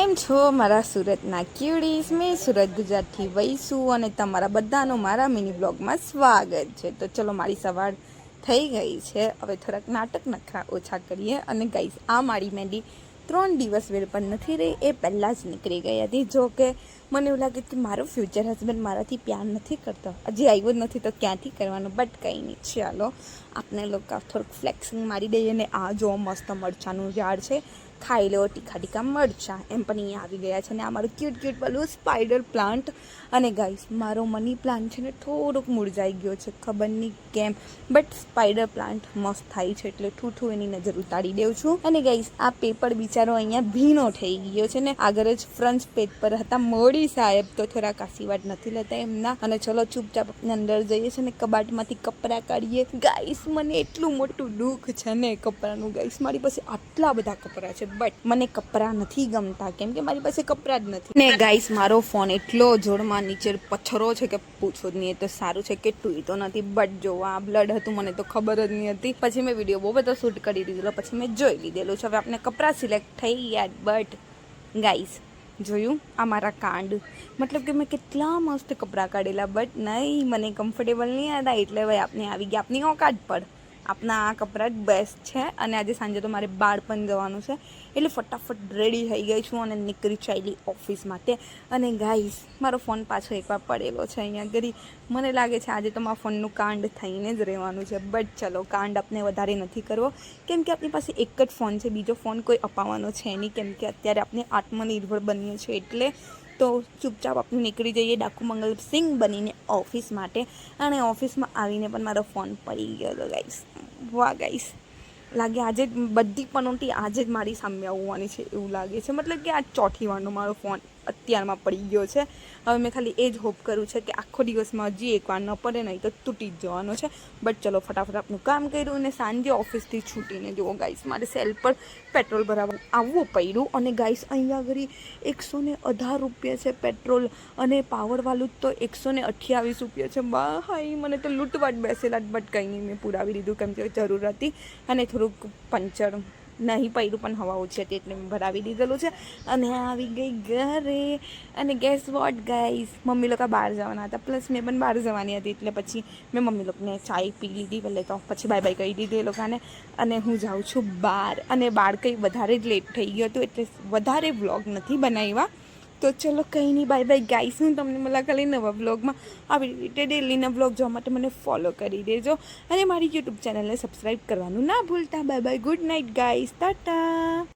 કેમ છો મારા સુરતના ક્યુડીઝ? મેં સુરત ગુજરાતથી વૈસુ અને તમારા બધાનું મારા મિની બ્લોગમાં સ્વાગત છે. તો ચલો, મારી સવાર થઈ ગઈ છે. હવે થોડાક નાટક નખરા ઓછા કરીએ. અને ગાઈસ, આ મારી મહેંદી 3 દિવસ વેળ પણ નથી રહી, એ પહેલાં જ નીકળી ગઈ હતી. જો કે મને એવું લાગે કે મારો ફ્યુચર હસબન્ડ મારાથી પ્યાર નથી કરતો, હજી આવ્યો જ નથી તો ક્યાંથી કરવાનું. બટ કંઈ નહીં, ચાલો આપણે લોકો થોડુંક ફ્લેક્સિંગ મારી દઈએ. ને આ જો મસ્ત મરચાંનું ઝાડ છે, ખાઈ લો તીખા તીખા મરચાં, એમ પણ અહીંયા આવી ગયા છે. અને આ મારું ક્યુટ ક્યુટ પેલું સ્પાઈડર પ્લાન્ટ. અને ગાઈસ, મારો મની પ્લાન્ટ છે ને થોડોક મુરઝાઈ ગયો છે, ખબર નહીં કેમ. બટ સ્પાઈડર પ્લાન્ટ મસ્ત થાય છે એટલે ઠૂઠું એની નજર ઉતારી દઉં છું. અને ગાઈસ, આ પેપર બિચારો અહીંયા ભીનો થઈ ગયો છે ને આગળ જ ફ્રન્ટ પેજ પર હતા મોડી સાહેબ, તો થોડાક આશીર્વાદ નથી લેતા એમના. અને ચલો ચૂપચાપ આપણે અંદર જઈએ છે ને કબાટમાંથી કપડાં કાઢીએ. ગાઈસ, મને એટલું મોટું દુઃખ છે ને કપડાનું. ગાઈસ, મારી પાસે આટલા બધા કપડાં છે, બટ મને કપડાં નથી ગમતા કેમ કે મારી પાસે કપડાં જ નથી. ને ગાઈસ, મારો ફોન એટલો જોરમાં નીચે પથ્થરો છે કે પૂછો જ નહીં. એ તો સારું છે કે તૂટતો નથી, બટ જો આ બ્લડ હતું મને તો ખબર જ નહીં હતી. પછી મેં વિડીયો બહુ બધો શૂટ કરી દીધેલો, પછી મેં જોઈ લીધેલું છે. હવે આપણે કપડાં સિલેક્ટ થઈ ગયા, બટ ગાઈસ જોયું આ મારા કાંડ, મતલબ કે મેં કેટલા મસ્ત કપડાં કાઢેલા, બટ નહીં, મને કમ્ફર્ટેબલ નહીં હતા. એટલે ભાઈ આપણે આવી ગયા આપની ઓકાત પર. આપણા આ કપડાં જ બેસ્ટ છે. અને આજે સાંજે તો મારે બહાર પણ જવાનું છે, એટલે ફટાફટ રેડી થઈ ગઈ છું અને નીકળી ચાલી ઓફિસ માટે. અને ગાઈસ, મારો ફોન પાછો એકવાર પડેલો છે અહીંયા ઘડી. મને લાગે છે આજે તો મારા ફોનનું કાંડ થઈને જ રહેવાનું છે. બટ ચલો, કાંડ આપણે વધારે નથી કરવો કેમ કે આપણી પાસે એક જ ફોન છે, બીજો ફોન કોઈ અપાવવાનો છે નહીં, કેમ કે અત્યારે આપણે આત્મનિર્ભર બનીએ છીએ. એટલે તો ચૂપચાપ આપણે નીકળી જઈએ ડાકુ મંગલ સિંહ બનીને ઓફિસ માટે. અને ઓફિસમાં આવીને પણ મારો ફોન પડી ગયો હતો ગાઈસ. વાહ ગાઈસ, લાગે આજે જ બધી પનોટી આજે જ મારી સામે આવવાની છે એવું લાગે છે. મતલબ કે આ ચોથી વારનો મારો ફોન અત્યારમાં પડી ગયો છે. હવે મેં ખાલી એ જ હોપ કરું છે કે આખો દિવસમાં હજી એકવાર ન પડે, નહીં તો તૂટી જ જવાનો છે. બટ ચલો, ફટાફટ આપણું કામ કર્યું અને સાંજે ઓફિસથી છૂટીને જુઓ ગાઈસ, મારે સેલ પર પેટ્રોલ ભરાવવા આવવું પડ્યું. અને ગાઈસ, અહીંયા આગળ 118 રૂપિયા છે પેટ્રોલ, અને પાવરવાળું તો 128 રૂપિયા છે. ભાઈ, મને તો લૂંટવા જ બેસેલા. બટ કંઈ નહીં, મેં પુરાવી દીધું કેમ કે જરૂર હતી. અને થોડુંક પંચર નહીં પડ્યું પણ હવા ઓછી હતી એટલે મેં ભરાવી દીધેલું છે. અને આવી ગઈ ઘરે. અને ગેસ વોટ ગાઈસ, મમ્મી લોકો બહાર જવાના હતા, પ્લસ મેં પણ બહાર જવાની હતી, એટલે પછી મેં મમ્મી લોકોને ચાય પી લીધી પહેલે તો, પછી બાય બાય કહી દીધી એ લોકોને. અને હું જાઉં છું બહાર. અને બહાર કંઈ વધારે જ લેટ થઈ ગયો હતું એટલે વધારે વ્લોગ નથી બનાવ્યા. તો ચલો કંઈ નહીં, બાય બાય ગાઈસ. હું તમને મુલાકાત નવા વ્લોગમાં આવી રીતે ડેલીના વ્લોગ જોવા માટે મને ફોલો કરી દેજો. અને મારી યુટ્યુબ ચેનલને સબસ્ક્રાઈબ કરવાનું ના ભૂલતા. Bye bye, good night guys, Tata.